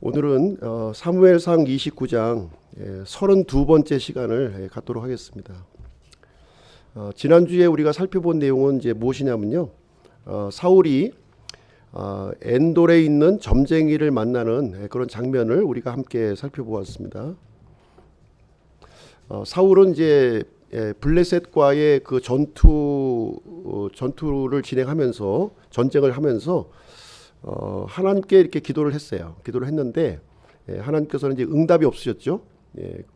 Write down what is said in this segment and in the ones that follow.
오늘은 사무엘상 29장 32번째 시간을 갖도록 하겠습니다. 지난주에 우리가 살펴본 내용은 이제 무엇이냐면요. 사울이 엔돌에 있는 점쟁이를 만나는 그런 장면을 우리가 함께 살펴보았습니다. 사울은 이제 블레셋과의 그 전투를 진행하면서 전쟁을 하면서 하나님께 이렇게 기도를 했어요. 기도를 했는데 하나님께서는 이제 응답이 없으셨죠.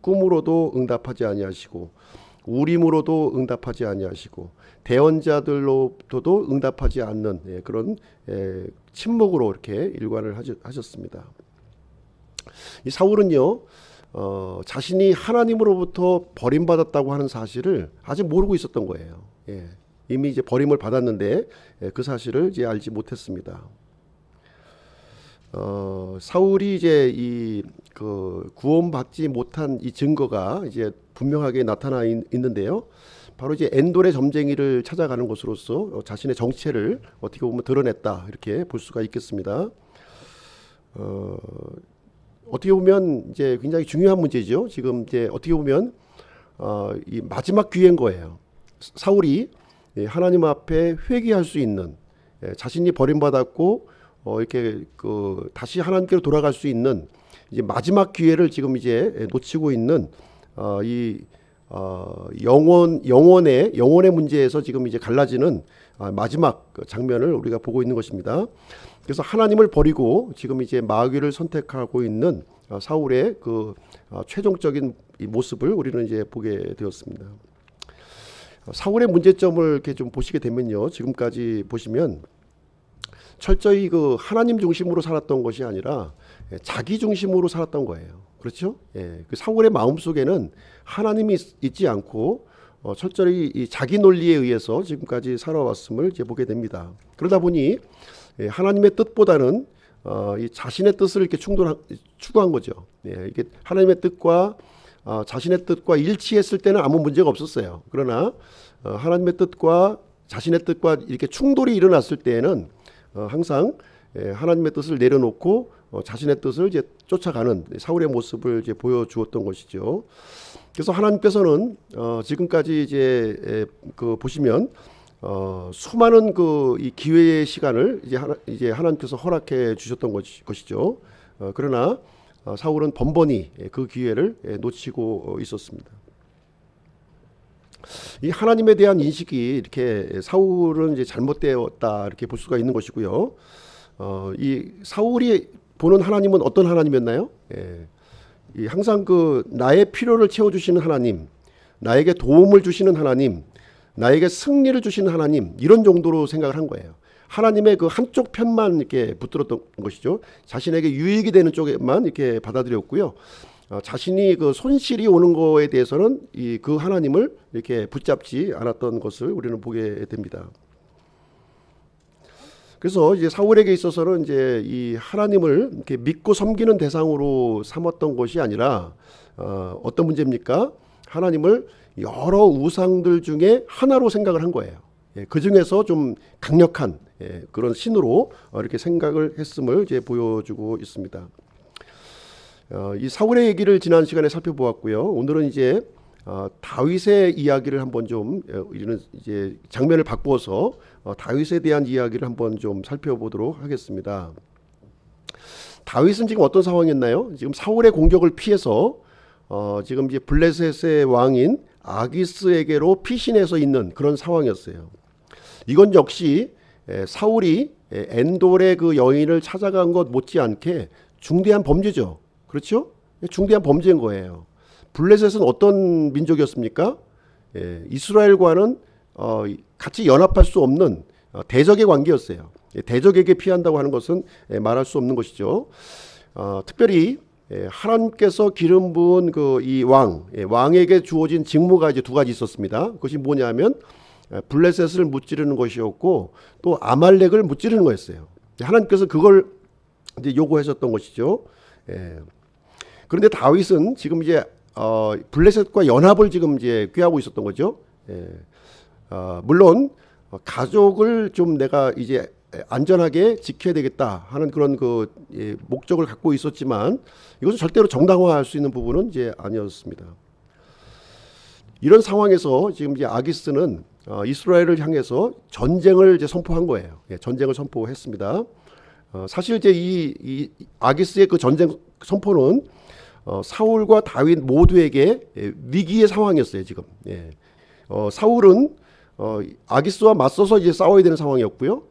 꿈으로도 응답하지 아니하시고 우림으로도 응답하지 아니하시고 대언자들로도 응답하지 않는 그런 침묵으로 이렇게 일관을 하셨습니다. 이 사울은요, 자신이 하나님으로부터 버림받았다고 하는 사실을 아직 모르고 있었던 거예요. 이미 이제 버림을 받았는데 그 사실을 이제 알지 못했습니다. 사울이 이제 그 구원받지 못한 이 증거가 이제 분명하게 나타나 있는데요. 바로 이제 엔돌의 점쟁이를 찾아가는 것으로서 자신의 정체를 어떻게 보면 드러냈다 이렇게 볼 수가 있겠습니다. 어떻게 보면 이제 굉장히 중요한 문제죠. 지금 이제 어떻게 보면 이 마지막 기회인 거예요. 사울이 하나님 앞에 회개할 수 있는, 자신이 버림받았고 이렇게 다시 하나님께로 돌아갈 수 있는 이제 마지막 기회를 지금 이제 놓치고 있는 영혼의 문제에서 지금 이제 갈라지는 마지막 장면을 우리가 보고 있는 것입니다. 그래서 하나님을 버리고 지금 이제 마귀를 선택하고 있는 사울의 그 최종적인 이 모습을 우리는 이제 보게 되었습니다. 사울의 문제점을 이렇게 좀 보시게 되면요, 지금까지 보시면 철저히 그 하나님 중심으로 살았던 것이 아니라 자기 중심으로 살았던 거예요. 그렇죠? 그 사울의 마음 속에는 하나님이 있지 않고 철저히 이 자기 논리에 의해서 지금까지 살아왔음을 이제 보게 됩니다. 그러다 보니 하나님의 뜻보다는 이 자신의 뜻을 이렇게 추구한 거죠. 이게 하나님의 뜻과 자신의 뜻과 일치했을 때는 아무 문제가 없었어요. 그러나 하나님의 뜻과 자신의 뜻과 이렇게 충돌이 일어났을 때에는 항상 하나님의 뜻을 내려놓고 자신의 뜻을 이제 쫓아가는 사울의 모습을 이제 보여주었던 것이죠. 그래서 하나님께서는 지금까지 이제 보시면 수많은 이 기회의 시간을 이제 하나님께서 허락해 주셨던 것이죠. 그러나 사울은 번번이 그 기회를 놓치고 있었습니다. 이 하나님에 대한 인식이 이렇게 사울은 이제 잘못되었다 이렇게 볼 수가 있는 것이고요. 이 사울이 보는 하나님은 어떤 하나님이었나요? 항상 나의 필요를 채워주시는 하나님, 나에게 도움을 주시는 하나님, 나에게 승리를 주시는 하나님, 이런 정도로 생각을 한 거예요. 하나님의 그 한쪽 편만 이렇게 붙들었던 것이죠. 자신에게 유익이 되는 쪽에만 이렇게 받아들였고요. 자신이 그 손실이 오는 거에 대해서는 그 하나님을 이렇게 붙잡지 않았던 것을 우리는 보게 됩니다. 그래서 이제 사울에게 있어서는 이제 이 하나님을 이렇게 믿고 섬기는 대상으로 삼았던 것이 아니라 어떤 문제입니까? 하나님을 여러 우상들 중에 하나로 생각을 한 거예요. 그 중에서 좀 강력한 그런 신으로 이렇게 생각을 했음을 이제 보여주고 있습니다. 이 사울의 얘기를 지난 시간에 살펴보았고요. 오늘은 이제 다윗의 이야기를 한번 좀 우리는 이제 장면을 바꾸어서 다윗에 대한 이야기를 한번 좀 살펴보도록 하겠습니다. 다윗은 지금 어떤 상황이었나요? 지금 사울의 공격을 피해서 지금 이제 블레셋의 왕인 아기스에게로 피신해서 있는 그런 상황이었어요. 이건 역시 사울이 엔돌의 그 여인을 찾아간 것 못지않게 중대한 범죄죠. 그렇죠? 중대한 범죄인 거예요. 블레셋은 어떤 민족이었습니까? 이스라엘과는 같이 연합할 수 없는 대적의 관계였어요. 대적에게 피한다고 하는 것은 말할 수 없는 것이죠. 특별히 하나님께서 기름 부은 이 왕에게 주어진 직무가 이제 두 가지 있었습니다. 그것이 뭐냐면 블레셋을 무찌르는 것이었고 또 아말렉을 무찌르는 거였어요. 하나님께서 그걸 이제 요구하셨던 것이죠. 그런데 다윗은 지금 이제 블레셋과 연합을 지금 이제 꾀하고 있었던 거죠. 물론 가족을 좀 내가 이제 안전하게 지켜야 되겠다 하는 그런 그 목적을 갖고 있었지만 이것은 절대로 정당화할 수 있는 부분은 이제 아니었습니다. 이런 상황에서 지금 이제 아기스는 이스라엘을 향해서 전쟁을 이제 선포한 거예요. 전쟁을 선포했습니다. 사실 이제 이 아기스의 그 전쟁 선포는 사울과 다윗 모두에게 위기의 상황이었어요. 지금 사울은 아기스와 맞서서 이제 싸워야 되는 상황이었고요.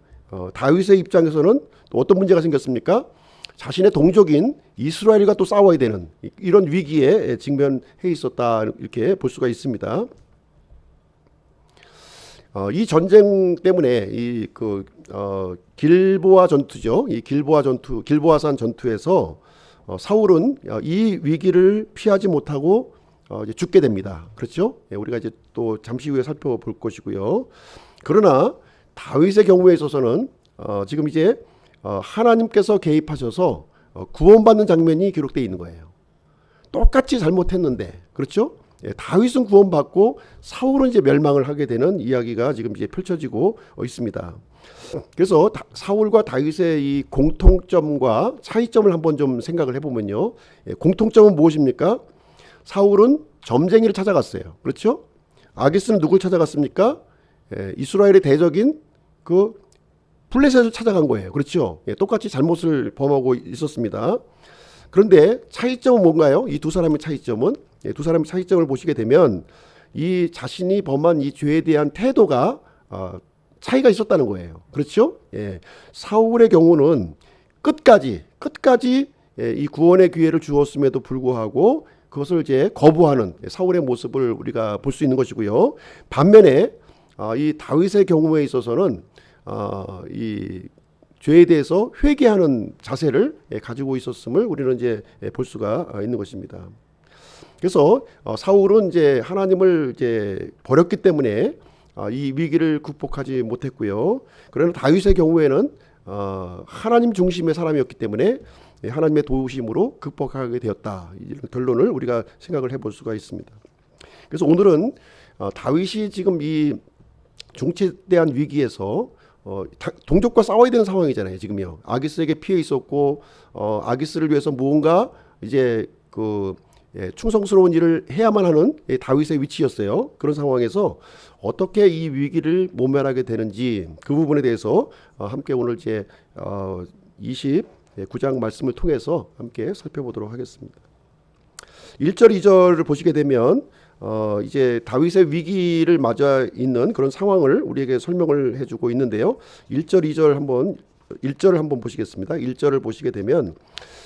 다윗의 입장에서는 또 어떤 문제가 생겼습니까? 자신의 동족인 이스라엘과 또 싸워야 되는 이런 위기에 직면해 있었다 이렇게 볼 수가 있습니다. 이 전쟁 때문에 길보아 전투죠. 이 길보아산 전투에서 사울은 이 위기를 피하지 못하고 이제 죽게 됩니다. 그렇죠? 우리가 이제 또 잠시 후에 살펴볼 것이고요. 그러나 다윗의 경우에 있어서는 지금 이제 하나님께서 개입하셔서 구원받는 장면이 기록되어 있는 거예요. 똑같이 잘못했는데, 그렇죠? 다윗은 구원받고 사울은 이제 멸망을 하게 되는 이야기가 지금 이제 펼쳐지고 있습니다. 그래서 사울과 다윗의 이 공통점과 차이점을 한번 좀 생각을 해보면요. 공통점은 무엇입니까? 사울은 점쟁이를 찾아갔어요. 그렇죠? 아기스는 누굴 찾아갔습니까? 이스라엘의 대적인 그 블레셋을 찾아간 거예요. 그렇죠? 똑같이 잘못을 범하고 있었습니다. 그런데 차이점은 뭔가요? 이 두 사람의 차이점은 두 사람의 차이점을 보시게 되면 이 자신이 범한 이 죄에 대한 태도가 차이가 있었다는 거예요. 그렇죠? 사울의 경우는 끝까지 이 구원의 기회를 주었음에도 불구하고 그것을 이제 거부하는 사울의 모습을 우리가 볼 수 있는 것이고요. 반면에 이 다윗의 경우에 있어서는 이 죄에 대해서 회개하는 자세를 가지고 있었음을 우리는 이제 볼 수가 있는 것입니다. 그래서 사울은 이제 하나님을 이제 버렸기 때문에 이 위기를 극복하지 못했고요. 그러나 다윗의 경우에는 하나님 중심의 사람이었기 때문에 하나님의 도우심으로 극복하게 되었다. 이런 결론을 우리가 생각을 해볼 수가 있습니다. 그래서 오늘은 다윗이 지금 이 중체대한 위기에서 동족과 싸워야 되는 상황이잖아요. 지금요. 아기스에게 피해 있었고 아기스를 위해서 무언가 이제 충성스러운 일을 해야만 하는 다윗의 위치였어요. 그런 상황에서 어떻게 이 위기를 모면하게 되는지 그 부분에 대해서 함께 오늘 이제 29장 말씀을 통해서 함께 살펴보도록 하겠습니다. 1절, 2절을 보시게 되면 이제 다윗의 위기를 맞아 있는 그런 상황을 우리에게 설명을 해주고 있는데요. 1절, 2절 1절을 한번 보시겠습니다. 1절을 보시게 되면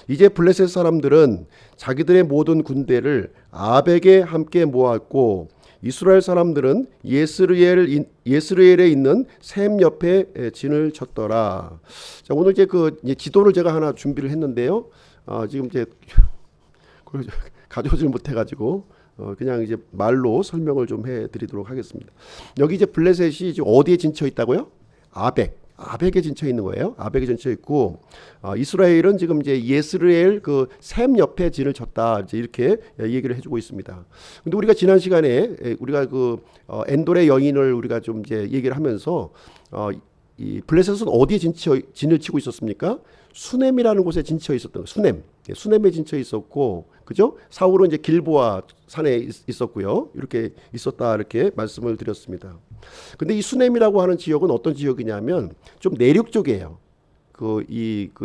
이제 블레셋 사람들은 자기들의 모든 군대를 아벡에 함께 모았고 이스라엘 사람들은 예스르엘에 있는 셈 옆에 진을 쳤더라. 자, 오늘 이제 지도를 제가 하나 준비를 했는데요. 지금 이제 가져오질 못해가지고 그냥 이제 말로 설명을 좀 해드리도록 하겠습니다. 여기 이제 블레셋이 지금 어디에 진쳐 있다고요? 아벡에 진쳐 있는 거예요. 아벡에 진쳐 있고 이스라엘은 지금 이제 예스르엘 셈 옆에 진을 쳤다. 이제 이렇게 얘기를 해주고 있습니다. 근데 우리가 지난 시간에 우리가 엔돌의 여인을 우리가 좀 이제 얘기를 하면서 이 블레셋은 어디에 진을 치고 있었습니까? 수넴이라는 곳에 진쳐 있었던 거예요. 수넴에 진쳐 있었고, 그죠? 사울은 이제 길보아 산에 있었고요. 이렇게 있었다 이렇게 말씀을 드렸습니다. 근데 이 수넴이라고 하는 지역은 어떤 지역이냐면 좀 내륙 쪽이에요.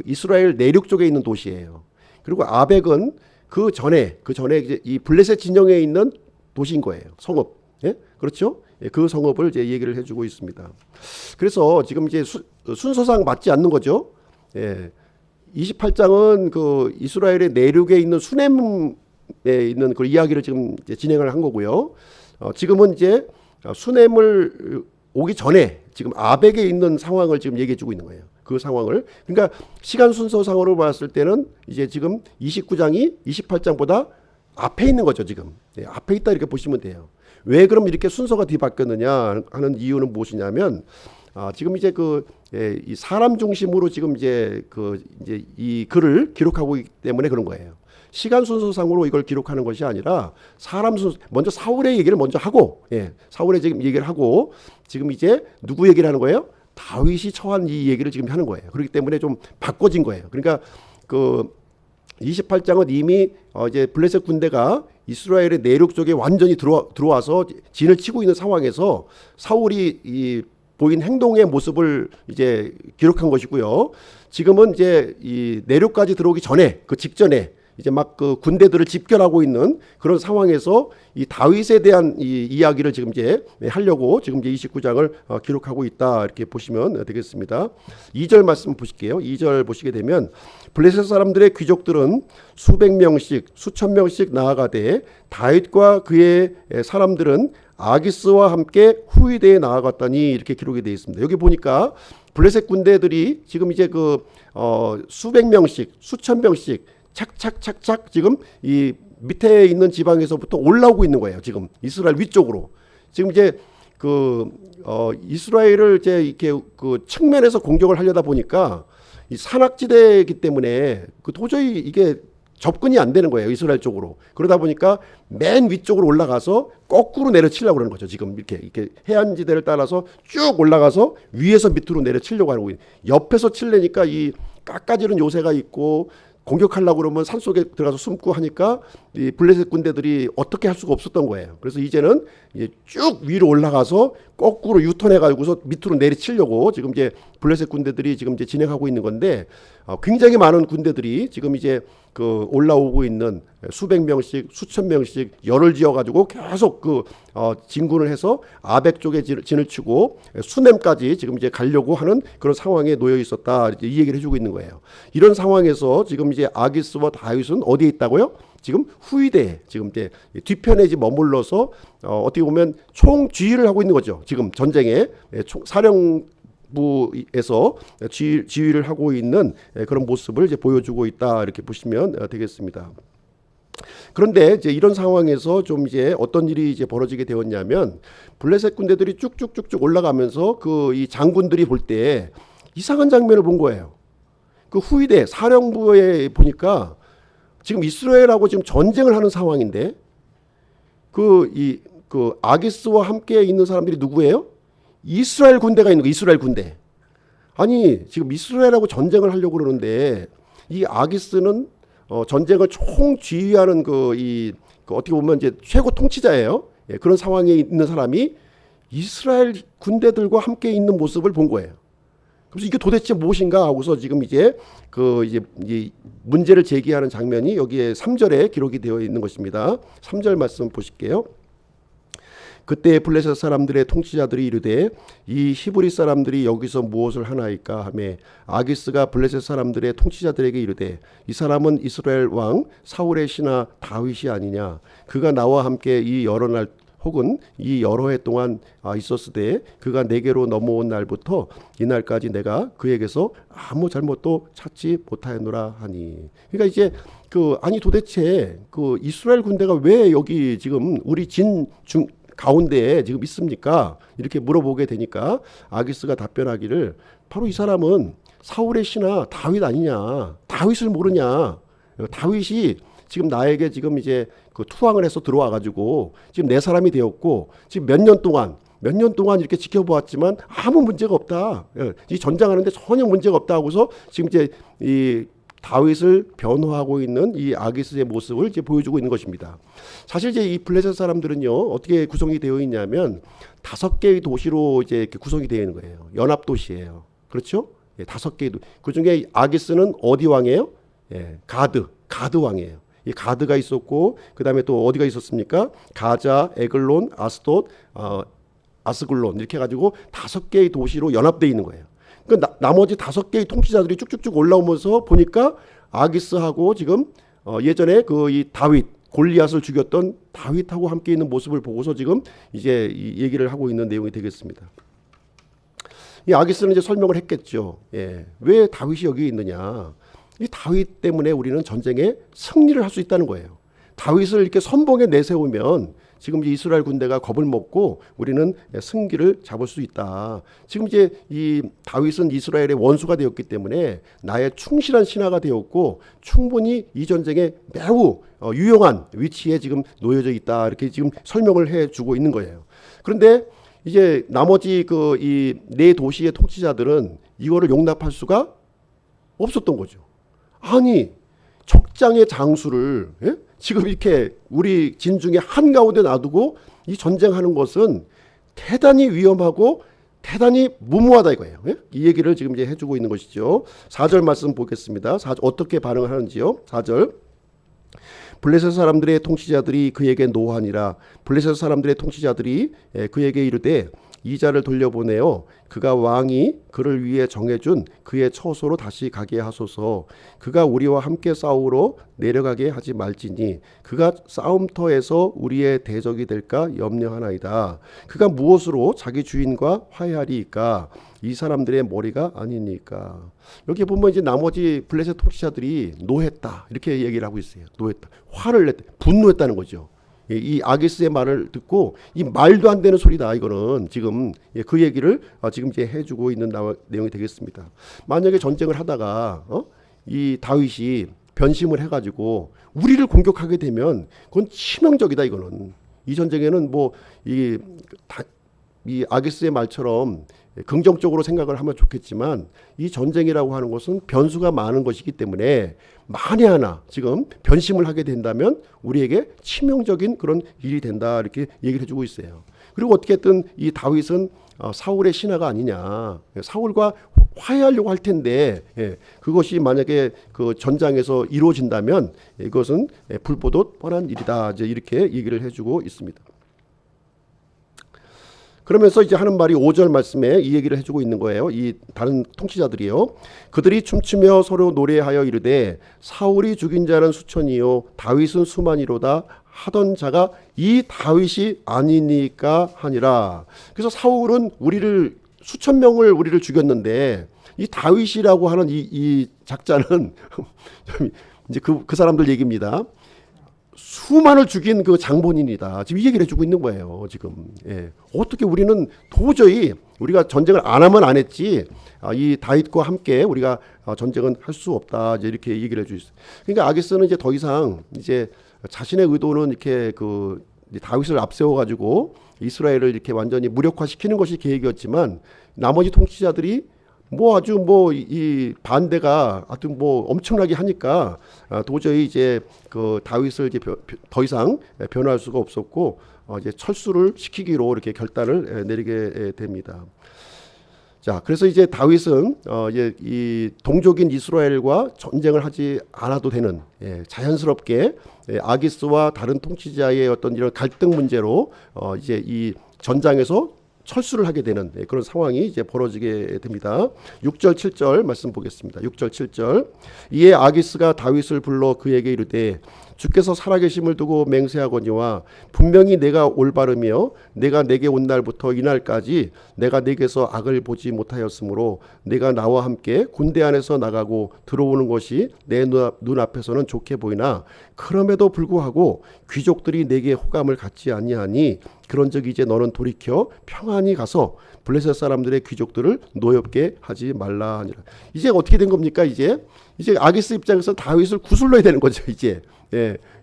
이스라엘 내륙 쪽에 있는 도시예요. 그리고 아벡은 그 전에 이제 이 블레셋 진영에 있는 도시인 거예요. 성읍. 그렇죠? 그 성읍을 이제 얘기를 해주고 있습니다. 그래서 지금 이제 순서상 맞지 않는 거죠. 28장은 이스라엘의 내륙에 있는 수넴에 있는 그 이야기를 지금 이제 진행을 한 거고요. 지금은 이제 수넴을 오기 전에 지금 아벡에 있는 상황을 지금 얘기해 주고 있는 거예요. 그 상황을. 그러니까 시간 순서상으로 봤을 때는 이제 지금 29장이 28장보다 앞에 있는 거죠, 지금. 앞에 있다 이렇게 보시면 돼요. 왜 그럼 이렇게 순서가 뒤바뀌었느냐 하는 이유는 무엇이냐면 지금 이제 이 사람 중심으로 지금 이제 이 글을 기록하고 있기 때문에 그런 거예요. 시간 순서상으로 이걸 기록하는 것이 아니라 사람 순서, 먼저 사울의 얘기를 먼저 하고, 사울의 지금 얘기를 하고, 지금 이제 누구 얘기를 하는 거예요? 다윗이 처한 이 얘기를 지금 하는 거예요. 그렇기 때문에 좀 바꿔진 거예요. 그러니까 그 28장은 이미 이제 블레셋 군대가 이스라엘의 내륙 쪽에 완전히 들어와서 진을 치고 있는 상황에서 사울이 이 보인 행동의 모습을 이제 기록한 것이고요. 지금은 이제 이 내륙까지 들어오기 전에 그 직전에 이제 막 그 군대들을 집결하고 있는 그런 상황에서 이 다윗에 대한 이 이야기를 지금 이제 하려고 지금 이제 29장을 기록하고 있다 이렇게 보시면 되겠습니다. 2절 말씀 보실게요. 2절 보시게 되면 블레셋 사람들의 귀족들은 수백 명씩 수천 명씩 나아가되 다윗과 그의 사람들은 아기스와 함께 후위대에 나아갔더니 이렇게 기록이 되어 있습니다. 여기 보니까 블레셋 군대들이 지금 이제 그 수백 명씩 수천 명씩 착착착착 지금 이 밑에 있는 지방에서부터 올라오고 있는 거예요. 지금 이스라엘 위쪽으로. 지금 이제 그 이스라엘을 이제 이렇게 그 측면에서 공격을 하려다 보니까 이 산악지대이기 때문에 그 도저히 이게 접근이 안 되는 거예요. 이스라엘 쪽으로. 그러다 보니까 맨 위쪽으로 올라가서 거꾸로 내려치려고 그러는 거죠. 지금 이렇게 해안지대를 따라서 쭉 올라가서 위에서 밑으로 내려치려고 하는 거예요. 옆에서 칠래니까 이 깎아지른 요새가 있고 공격하려고 그러면 산속에 들어가서 숨고 하니까 이 블레셋 군대들이 어떻게 할 수가 없었던 거예요. 그래서 이제는 이제 쭉 위로 올라가서 거꾸로 유턴해 가지고서 밑으로 내리치려고 지금 이제 블레셋 군대들이 지금 이제 진행하고 있는 건데 굉장히 많은 군대들이 지금 이제 그 올라오고 있는 수백 명씩 수천 명씩 열을 지어 가지고 계속 그 진군을 해서 아벡 쪽에 진을 치고 수넴까지 지금 이제 가려고 하는 그런 상황에 놓여 있었다. 이 얘기를 해주고 있는 거예요. 이런 상황에서 지금 이제 아기스와 다윗은 어디에 있다고요? 지금 후위대 지금 이제 뒤편에 지금 머물러서 어떻게 보면 총지휘를 하고 있는 거죠. 지금 전쟁에 사령부에서 지휘를 하고 있는 그런 모습을 이제 보여주고 있다 이렇게 보시면 되겠습니다. 그런데 이제 이런 상황에서 좀 이제 어떤 일이 이제 벌어지게 되었냐면 블레셋 군대들이 쭉쭉쭉쭉 올라가면서 그 이 장군들이 볼 때 이상한 장면을 본 거예요. 그 후위대 사령부에 보니까 지금 이스라엘하고 지금 전쟁을 하는 상황인데 그 아기스와 함께 있는 사람들이 누구예요? 이스라엘 군대가 있는 거. 이스라엘 군대. 아니 지금 이스라엘하고 전쟁을 하려고 그러는데 이 아기스는 전쟁을 총지휘하는 그 어떻게 보면 이제 최고 통치자예요. 예, 그런 상황에 있는 사람이 이스라엘 군대들과 함께 있는 모습을 본 거예요. 그래서 이게 도대체 무엇인가 하고서 지금 이제 이제 문제를 제기하는 장면이 여기에 3절에 기록이 되어 있는 것입니다. 3절 말씀 보실게요. 그때 블레셋 사람들의 통치자들이 이르되 이 히브리 사람들이 여기서 무엇을 하나이까 하매 아기스가 블레셋 사람들의 통치자들에게 이르되 이 사람은 이스라엘 왕 사울의 신하 다윗이 아니냐. 그가 나와 함께 이 여러 날 혹은 이 여러 해 동안 있었으되 그가 내게로 넘어온 날부터 이날까지 내가 그에게서 아무 잘못도 찾지 못하였노라 하니. 그러니까 이제 아니 도대체 그 이스라엘 군대가 왜 여기 지금 우리 가운데에 지금 있습니까? 이렇게 물어보게 되니까 아기스가 답변하기를 바로 이 사람은 사울의 신하 다윗 아니냐. 다윗을 모르냐. 다윗이 지금 나에게 지금 이제 그 투항을 해서 들어와 가지고 지금 내 사람이 되었고 지금 몇 년 동안 이렇게 지켜보았지만 아무 문제가 없다. 이 전쟁하는데 전혀 문제가 없다 하고서 지금 이제 이 다윗을 변호하고 있는 이 아기스의 모습을 이제 보여주고 있는 것입니다. 사실 이제 이 블레셋 사람들은요 어떻게 구성이 되어 있냐면 5개의 도시로 이제 이렇게 구성이 되어 있는 거예요. 연합 도시예요. 그렇죠? 예, 5개의 그 중에 아기스는 어디 왕이에요? 예, 가드 왕이에요. 이 가드가 있었고 그 다음에 또 어디가 있었습니까? 가자, 에글론, 아스돗, 아스글론 이렇게 해가지고 5개의 도시로 연합되어 있는 거예요. 그 나머지 5개의 통치자들이 쭉쭉쭉 올라오면서 보니까 아기스하고 지금 예전에 이 다윗 골리앗을 죽였던 다윗하고 함께 있는 모습을 보고서 지금 이제 이 얘기를 하고 있는 내용이 되겠습니다. 이 아기스는 이제 설명을 했겠죠. 예, 왜 다윗이 여기 있느냐? 이 다윗 때문에 우리는 전쟁에 승리를 할 수 있다는 거예요. 다윗을 이렇게 선봉에 내세우면 지금 이제 이스라엘 군대가 겁을 먹고 우리는 승기를 잡을 수 있다. 지금 이제 이 다윗은 이스라엘의 원수가 되었기 때문에 나의 충실한 신하가 되었고 충분히 이 전쟁에 매우 유용한 위치에 지금 놓여져 있다. 이렇게 지금 설명을 해주고 있는 거예요. 그런데 이제 나머지 그 이 네 도시의 통치자들은 이거를 용납할 수가 없었던 거죠. 아니 적장의 장수를 예? 지금 이렇게 우리 진중에 한가운데 놔두고 이 전쟁하는 것은 대단히 위험하고 대단히 무모하다 이거예요. 예? 이 얘기를 지금 이제 해주고 있는 것이죠. 4절 말씀 보겠습니다. 어떻게 반응을 하는지요. 4절. 블레셋 사람들의 통치자들이 그에게 노하니라. 블레셋 사람들의 통치자들이 그에게 이르되 이 자를 돌려보내어 그가 왕이 그를 위해 정해준 그의 처소로 다시 가게 하소서. 그가 우리와 함께 싸우러 내려가게 하지 말지니 그가 싸움터에서 우리의 대적이 될까 염려하나이다. 그가 무엇으로 자기 주인과 화해하리이까? 이 사람들의 머리가 아니니까. 여기 보면 이제 나머지 블레셋 통치자들이 노했다 이렇게 얘기를 하고 있어요. 노했다, 화를 냈다, 분노했다는 거죠. 이 아기스의 말을 듣고 이 말도 안 되는 소리다 이거는 지금 그 얘기를 지금 이제 해주고 있는 내용이 되겠습니다. 만약에 전쟁을 하다가 이 다윗이 변심을 해가지고 우리를 공격하게 되면 그건 치명적이다 이거는. 이 전쟁에는 뭐 이 아기스의 말처럼 긍정적으로 생각을 하면 좋겠지만 이 전쟁이라고 하는 것은 변수가 많은 것이기 때문에 만에 하나 지금 변심을 하게 된다면 우리에게 치명적인 그런 일이 된다 이렇게 얘기를 해주고 있어요. 그리고 어떻게든 이 다윗은 사울의 신하가 아니냐, 사울과 화해하려고 할 텐데 그것이 만약에 그 전장에서 이루어진다면 이것은 불보듯 뻔한 일이다 이제 이렇게 얘기를 해주고 있습니다. 그러면서 이제 하는 말이 5절 말씀에 이 얘기를 해주고 있는 거예요. 이 다른 통치자들이요. 그들이 춤추며 서로 노래하여 이르되 사울이 죽인 자는 수천이요 다윗은 수만이로다 하던 자가 이 다윗이 아니니까 하니라. 그래서 사울은 우리를 수천 명을 우리를 죽였는데 이 다윗이라고 하는 이 작자는 이제 그 사람들 얘기입니다. 수만을 죽인 그 장본인이다. 지금 이 얘기를 해주고 있는 거예요. 지금 어떻게 우리는 도저히 우리가 전쟁을 안 하면 안 했지 이 다윗과 함께 우리가 전쟁은 할 수 없다. 이제 이렇게 얘기를 해주고 있어요. 그러니까 아기스는 이제 더 이상 이제 자신의 의도는 이렇게 그 다윗을 앞세워 가지고 이스라엘을 이렇게 완전히 무력화시키는 것이 계획이었지만 나머지 통치자들이 뭐 아주 뭐 이 반대가 하여튼 뭐 엄청나게 하니까 도저히 이제 그 다윗을 이제 더 이상 변호할 수가 없었고 이제 철수를 시키기로 이렇게 결단을 내리게 됩니다. 자, 그래서 이제 다윗은 이제 이 동족인 이스라엘과 전쟁을 하지 않아도 되는 자연스럽게 아기스와 다른 통치자의 어떤 이런 갈등 문제로 이제 이 전장에서 철수를 하게 되는 그런 상황이 이제 벌어지게 됩니다. 6절 7절 말씀 보겠습니다. 6절 7절. 이에 아기스가 다윗을 불러 그에게 이르되 주께서 살아계심을 두고 맹세하거니와 분명히 내가 올바르며 내가 내게 온 날부터 이날까지 내가 내게서 악을 보지 못하였으므로 내가 나와 함께 군대 안에서 나가고 들어오는 것이 내 눈앞에서는 좋게 보이나 그럼에도 불구하고 귀족들이 내게 호감을 갖지 아니하니 그런즉 이제 너는 돌이켜 평안히 가서 블레셋 사람들의 귀족들을 노엽게 하지 말라 하니라. 이제 어떻게 된 겁니까? 이제 아기스 입장에서 다윗을 구슬러야 되는 거죠. 이제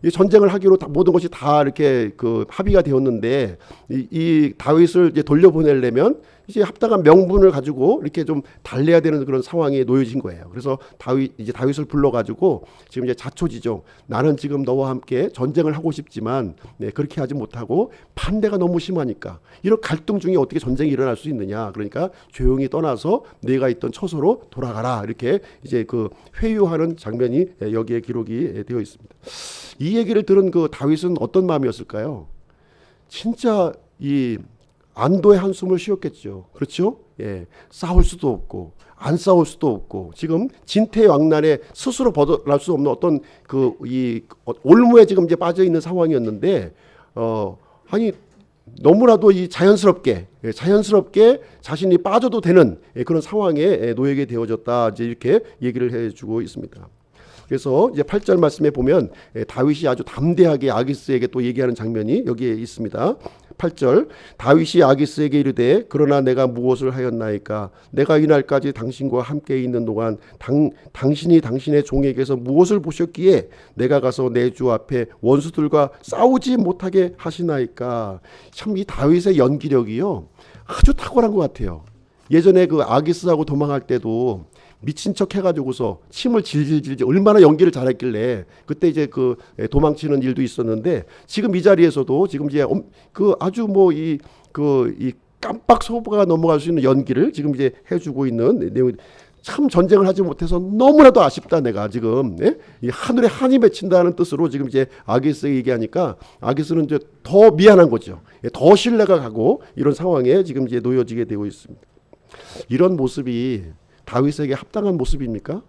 이 전쟁을 하기로 모든 것이 다 이렇게 그 합의가 되었는데 이 다윗을 이제 돌려보내려면 이제 합당한 명분을 가지고 이렇게 좀 달래야 되는 그런 상황에 놓여진 거예요. 그래서 다윗을 불러가지고 지금 이제 자초지종, 나는 지금 너와 함께 전쟁을 하고 싶지만 그렇게 하지 못하고 반대가 너무 심하니까 이런 갈등 중에 어떻게 전쟁이 일어날 수 있느냐. 그러니까 조용히 떠나서 내가 있던 처소로 돌아가라. 이렇게 이제 그 회유하는 장면이 여기에 기록이 되어 있습니다. 이 얘기를 들은 그 다윗은 어떤 마음이었을까요? 진짜 이 안도의 한숨을 쉬었겠죠. 그렇죠? 싸울 수도 없고 안 싸울 수도 없고 지금 진퇴양난에 스스로 벗어날 수 없는 어떤 그 이 올무에 지금 이제 빠져 있는 상황이었는데 아니 너무나도 이 자연스럽게 자신이 빠져도 되는 그런 상황에 놓이게 되어졌다. 이제 이렇게 얘기를 해주고 있습니다. 그래서 이제 8절 말씀에 보면 다윗이 아주 담대하게 아기스에게 또 얘기하는 장면이 여기에 있습니다. 8절. 다윗이 아기스에게 이르되 그러나 내가 무엇을 하였나이까? 내가 이날까지 당신과 함께 있는 동안 당신이 당신의 종에게서 무엇을 보셨기에 내가 가서 내 주 앞에 원수들과 싸우지 못하게 하시나이까? 참 이 다윗의 연기력이요, 아주 탁월한 것 같아요. 예전에 그 아기스하고 도망할 때도 미친 척 해가지고서 침을 질질질 얼마나 연기를 잘했길래 그때 이제 그 도망치는 일도 있었는데 지금 이 자리에서도 지금 이제 그 아주 뭐 이 깜빡 속아가 넘어갈 수 있는 연기를 지금 이제 해주고 있는 내용이 참 전쟁을 하지 못해서 너무나도 아쉽다 내가 지금 예? 이 하늘에 한이 맺힌다는 뜻으로 지금 이제 아기스에게 얘기하니까 아기스는 이제 더 미안한 거죠. 예, 더 신뢰가 가고 이런 상황에 지금 이제 놓여지게 되고 있습니다. 이런 모습이 다윗에게 합당한 모습입니까?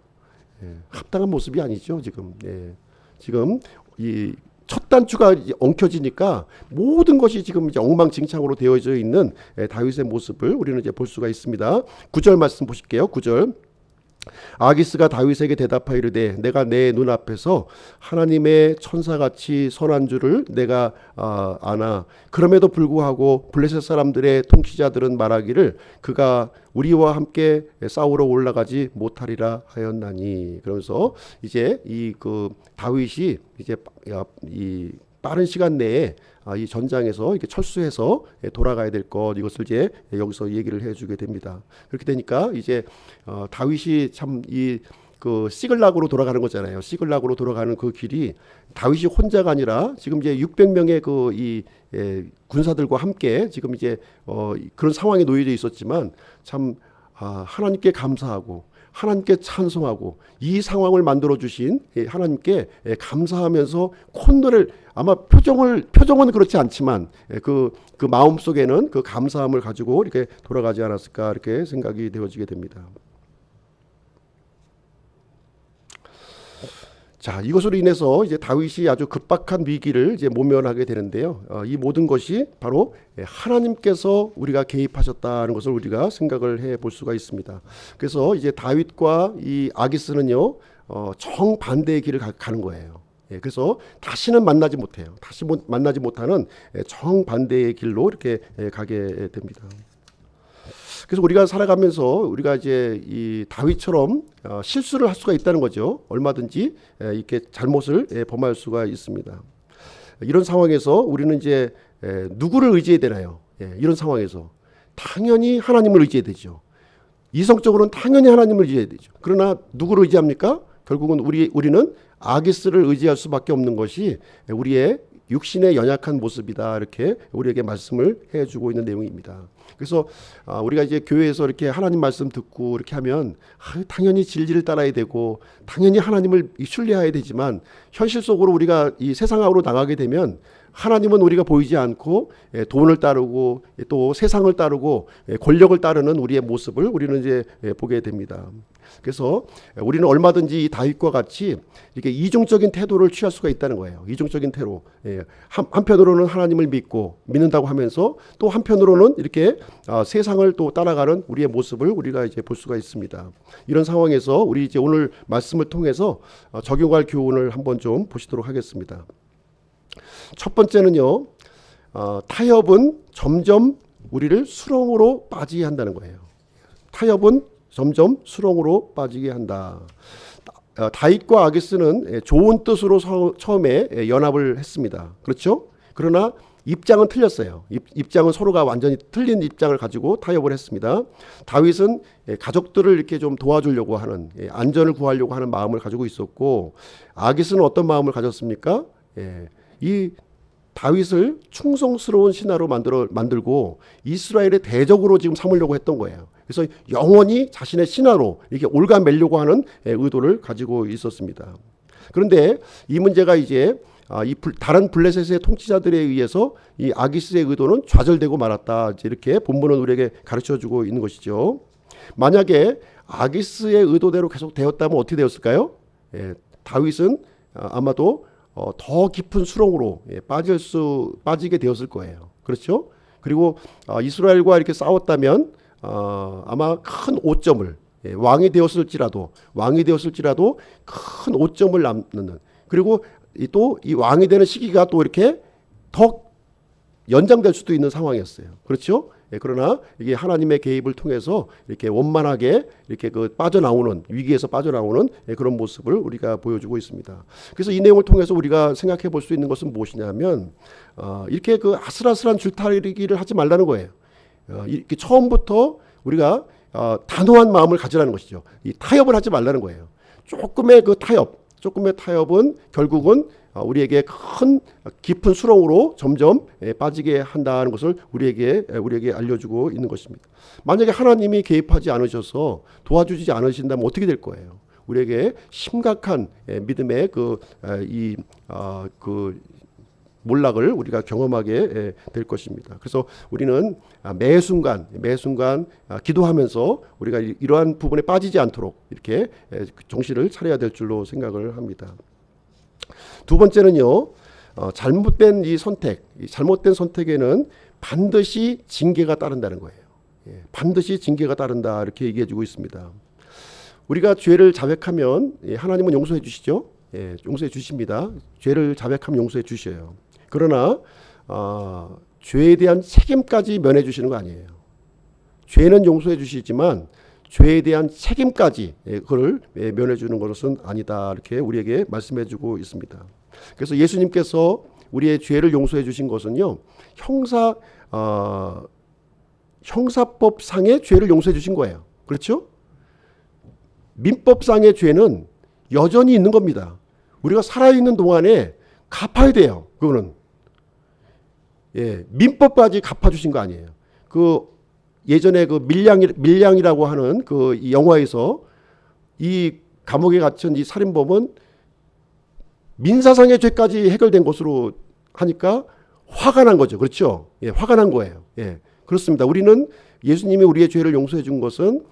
예, 합당한 모습이 아니죠 지금. 예, 지금 이 첫 단추가 엉켜지니까 모든 것이 지금 이제 엉망진창으로 되어져 있는 다윗의 모습을 우리는 이제 볼 수가 있습니다. 9절 말씀 보실게요. 9절. 아기스가 다윗에게 대답하여 이르되 내가 내 눈앞에서 하나님의 천사같이 선한 줄을 내가 아나 그럼에도 불구하고 블레셋 사람들의 통치자들은 말하기를 그가 우리와 함께 싸우러 올라가지 못하리라 하였나니. 그러면서 이제 이 그 다윗이 이제 이 빠른 시간 내에 이 전장에서 이렇게 철수해서 돌아가야 될 것 이것을 이제 여기서 얘기를 해주게 됩니다. 그렇게 되니까 이제 다윗이 참 이 그 시글락으로 돌아가는 거잖아요. 시글락으로 돌아가는 그 길이 다윗이 혼자가 아니라 지금 이제 600명의 그 이 군사들과 함께 지금 이제 그런 상황에 놓여져 있었지만 참 하나님께 감사하고 하나님께 찬송하고 이 상황을 만들어 주신 하나님께 감사하면서 콧노래를 아마 표정은 그렇지 않지만 그 마음 속에는 그 감사함을 가지고 이렇게 돌아가지 않았을까 이렇게 생각이 되어지게 됩니다. 자, 이것으로 인해서 이제 다윗이 아주 급박한 위기를 이제 모면하게 되는데요. 이 모든 것이 바로 하나님께서 우리가 개입하셨다는 것을 우리가 생각을 해볼 수가 있습니다. 그래서 이제 다윗과 이 아기스는요, 정반대의 길을 가는 거예요. 그래서 다시는 만나지 못해요. 다시 만나지 못하는 정반대의 길로 이렇게 가게 됩니다. 그래서 우리가 살아가면서 우리가 이제 이 다윗처럼 실수를 할 수가 있다는 거죠. 얼마든지 이렇게 잘못을 범할 수가 있습니다. 이런 상황에서 우리는 이제 누구를 의지해야 되나요? 이런 상황에서 당연히 하나님을 의지해야 되죠. 이성적으로는 당연히 하나님을 의지해야 되죠. 그러나 누구를 의지합니까? 결국은 우리는 아기스를 의지할 수밖에 없는 것이 우리의 육신의 연약한 모습이다 이렇게 우리에게 말씀을 해주고 있는 내용입니다. 그래서 우리가 이제 교회에서 이렇게 하나님 말씀 듣고 이렇게 하면 당연히 진리를 따라야 되고 당연히 하나님을 신뢰해야 되지만 현실 속으로 우리가 이 세상으로 나가게 되면 하나님은 우리가 보이지 않고 돈을 따르고 또 세상을 따르고 권력을 따르는 우리의 모습을 우리는 이제 보게 됩니다. 그래서 우리는 얼마든지 이 다윗과 같이 이렇게 이중적인 태도를 취할 수가 있다는 거예요. 이중적인 태도. 한편으로는 하나님을 믿는다고 하면서 또 한편으로는 이렇게 세상을 또 따라가는 우리의 모습을 우리가 이제 볼 수가 있습니다. 이런 상황에서 우리 이제 오늘 말씀을 통해서 적용할 교훈을 한번 좀 보시도록 하겠습니다. 첫 번째는요, 타협은 점점 우리를 수렁으로 빠지게 한다는 거예요. 타협은 점점 수렁으로 빠지게 한다. 다윗과 아기스는 좋은 뜻으로 처음에 연합을 했습니다. 그렇죠? 그러나 입장은 틀렸어요. 입장은 서로가 완전히 틀린 입장을 가지고 타협을 했습니다. 다윗은 가족들을 이렇게 좀 도와주려고 하는, 안전을 구하려고 하는 마음을 가지고 있었고, 아기스는 어떤 마음을 가졌습니까? 이 다윗을 충성스러운 신하로 만들고 이스라엘의 대적으로 지금 삼으려고 했던 거예요. 그래서 영원히 자신의 신하로 이렇게 올가매려고 하는 의도를 가지고 있었습니다. 그런데 이 문제가 이제 다른 블레셋의 통치자들에 의해서 이 아기스의 의도는 좌절되고 말았다. 이렇게 본문은 우리에게 가르쳐주고 있는 것이죠. 만약에 아기스의 의도대로 계속 되었다면 어떻게 되었을까요? 다윗은 아마도 더 깊은 수렁으로 빠지게 되었을 거예요. 그렇죠? 그리고 이스라엘과 이렇게 싸웠다면 아마 큰 오점을 왕이 되었을지라도 큰 오점을 남는, 그리고 또 이 왕이 되는 시기가 또 이렇게 더 연장될 수도 있는 상황이었어요. 그렇죠? 그러나 이게 하나님의 개입을 통해서 이렇게 원만하게 이렇게 위기에서 빠져나오는 그런 모습을 우리가 보여주고 있습니다. 그래서 이 내용을 통해서 우리가 생각해 볼 수 있는 것은 무엇이냐면 이렇게 그 아슬아슬한 줄타리기를 하지 말라는 거예요. 이렇게 처음부터 우리가 단호한 마음을 가지라는 것이죠. 이 타협을 하지 말라는 거예요. 조금의 타협은 결국은 우리에게 큰 깊은 수렁으로 점점 빠지게 한다는 것을 우리에게 알려주고 있는 것입니다. 만약에 하나님이 개입하지 않으셔서 도와주지 않으신다면 어떻게 될 거예요? 우리에게 심각한 믿음의 그 몰락을 우리가 경험하게 될 것입니다. 그래서 우리는 매 순간 기도하면서 우리가 이러한 부분에 빠지지 않도록 이렇게 정신을 차려야 될 줄로 생각을 합니다. 두 번째는요, 잘못된 잘못된 선택에는 반드시 징계가 따른다는 거예요. 반드시 징계가 따른다 이렇게 얘기해주고 있습니다. 우리가 죄를 자백하면 하나님은 용서해 주시죠. 용서해 주십니다. 죄를 자백하면 용서해 주셔요. 그러나 죄에 대한 책임까지 면해 주시는 거 아니에요. 죄는 용서해 주시지만 죄에 대한 책임까지 그걸 면해 주는 것은 아니다 이렇게 우리에게 말씀해 주고 있습니다. 그래서 예수님께서 우리의 죄를 용서해 주신 것은요, 형사법상의 죄를 용서해 주신 거예요. 그렇죠? 민법상의 죄는 여전히 있는 겁니다. 우리가 살아있는 동안에 갚아야 돼요. 그거는 민법까지 갚아주신 거 아니에요. 예전에 밀량이라고 하는 이 영화에서 이 감옥에 갇힌 이 살인범은 민사상의 죄까지 해결된 것으로 하니까 화가 난 거죠. 그렇죠? 화가 난 거예요. 그렇습니다. 우리는 예수님이 우리의 죄를 용서해 준 것은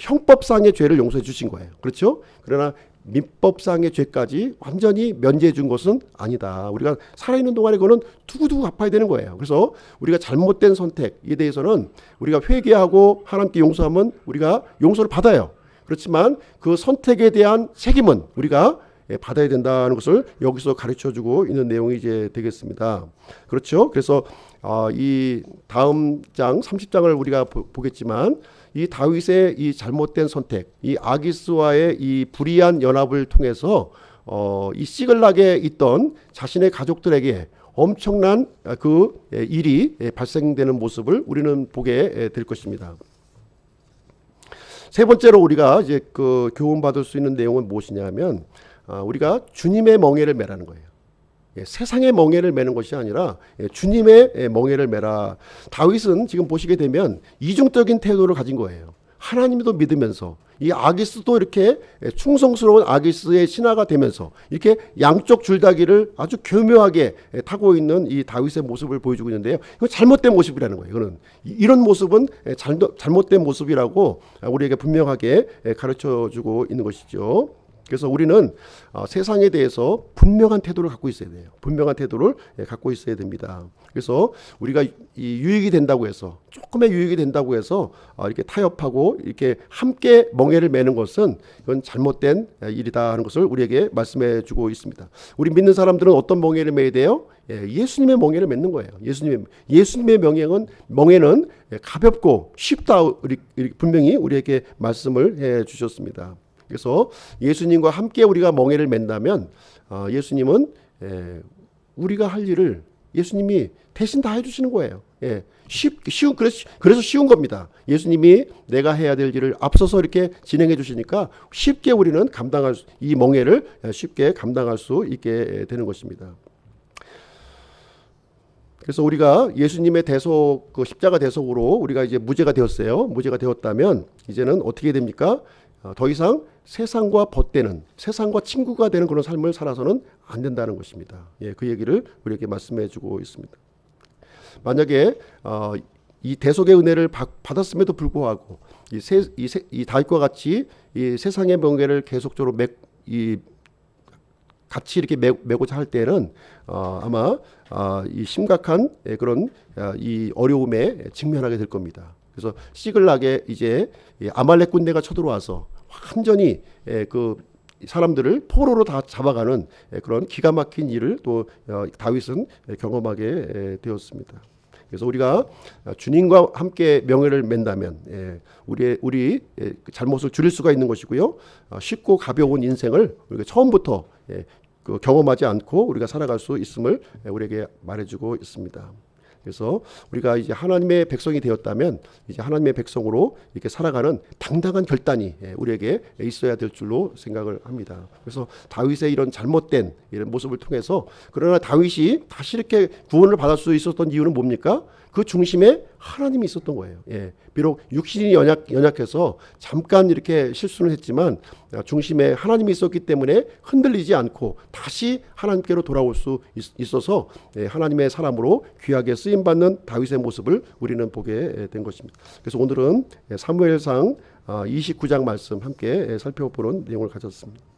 형법상의 죄를 용서해 주신 거예요. 그렇죠? 그러나 민법상의 죄까지 완전히 면제해 준 것은 아니다. 우리가 살아있는 동안에 그거는 두고두고 갚아야 되는 거예요. 그래서 우리가 잘못된 선택에 대해서는 우리가 회개하고 하나님께 용서하면 우리가 용서를 받아요. 그렇지만 그 선택에 대한 책임은 우리가 받아야 된다는 것을 여기서 가르쳐주고 있는 내용이 이제 되겠습니다. 그렇죠? 그래서 이 다음 장 30장을 우리가 보겠지만 이 다윗의 이 잘못된 선택, 이 아기스와의 이 불의한 연합을 통해서 이 시글락에 있던 자신의 가족들에게 엄청난 그 일이 발생되는 모습을 우리는 보게 될 것입니다. 세 번째로 우리가 이제 교훈받을 수 있는 내용은 무엇이냐면 우리가 주님의 멍에를 매라는 거예요. 세상의 멍에를 매는 것이 아니라 주님의 멍에를 매라. 다윗은 지금 보시게 되면 이중적인 태도를 가진 거예요. 하나님도 믿으면서 이 아기스도 이렇게 충성스러운 아기스의 신하가 되면서 이렇게 양쪽 줄다기를 아주 교묘하게 타고 있는 이 다윗의 모습을 보여주고 있는데요. 이건 잘못된 모습이라는 거예요. 이거는 이런 모습은 잘못된 모습이라고 우리에게 분명하게 가르쳐주고 있는 것이죠. 그래서 우리는 세상에 대해서 분명한 태도를 갖고 있어야 돼요. 분명한 태도를 갖고 있어야 됩니다. 그래서 우리가 이 유익이 된다고 해서 조금의 유익이 된다고 해서 이렇게 타협하고 이렇게 함께 멍에를 매는 것은 이건 잘못된 일이다 하는 것을 우리에게 말씀해 주고 있습니다. 우리 믿는 사람들은 어떤 멍에를 매야 돼요? 예수님의 멍에를 맺는 거예요. 예수님의 멍에는 가볍고 쉽다 분명히 우리에게 말씀을 해 주셨습니다. 그래서 예수님과 함께 우리가 멍에를 맨다면 예수님은 우리가 할 일을 예수님이 대신 다 해주시는 거예요. 그래서 쉬운 겁니다. 예수님이 내가 해야 될 일을 앞서서 이렇게 진행해 주시니까 쉽게 우리는 이 멍에를 쉽게 감당할 수 있게 되는 것입니다. 그래서 우리가 예수님의 대속, 십자가 대속으로 우리가 이제 무죄가 되었어요. 무죄가 되었다면 이제는 어떻게 됩니까? 더 이상 세상과 벗되는, 세상과 친구가 되는 그런 삶을 살아서는 안 된다는 것입니다. 그 얘기를 우리에게 말씀해 주고 있습니다. 만약에 이 대속의 은혜를 받았음에도 불구하고 이 다윗과 같이 이 세상의 멍에를 계속적으로 같이 이렇게 메고자 할 때는 아마 이 심각한 그런 이 어려움에 직면하게 될 겁니다. 그래서 시글락에 이제 아말렉 군대가 쳐들어와서 완전히 그 사람들을 포로로 다 잡아가는 그런 기가 막힌 일을 또 다윗은 경험하게 되었습니다. 그래서 우리가 주님과 함께 명예를 맨다면 우리 잘못을 줄일 수가 있는 것이고요. 쉽고 가벼운 인생을 우리가 처음부터 경험하지 않고 우리가 살아갈 수 있음을 우리에게 말해주고 있습니다. 그래서 우리가 이제 하나님의 백성이 되었다면 이제 하나님의 백성으로 이렇게 살아가는 당당한 결단이 우리에게 있어야 될 줄로 생각을 합니다. 그래서 다윗의 이런 잘못된 이런 모습을 통해서 그러나 다윗이 다시 이렇게 구원을 받을 수 있었던 이유는 뭡니까? 그 중심에 하나님이 있었던 거예요. 비록 육신이 연약해서 잠깐 이렇게 실수를 했지만 중심에 하나님이 있었기 때문에 흔들리지 않고 다시 하나님께로 돌아올 수 있어서 하나님의 사람으로 귀하게 쓰임받는 다윗의 모습을 우리는 보게 된 것입니다. 그래서 오늘은 사무엘상 29장 말씀 함께 살펴보는 내용을 가졌습니다.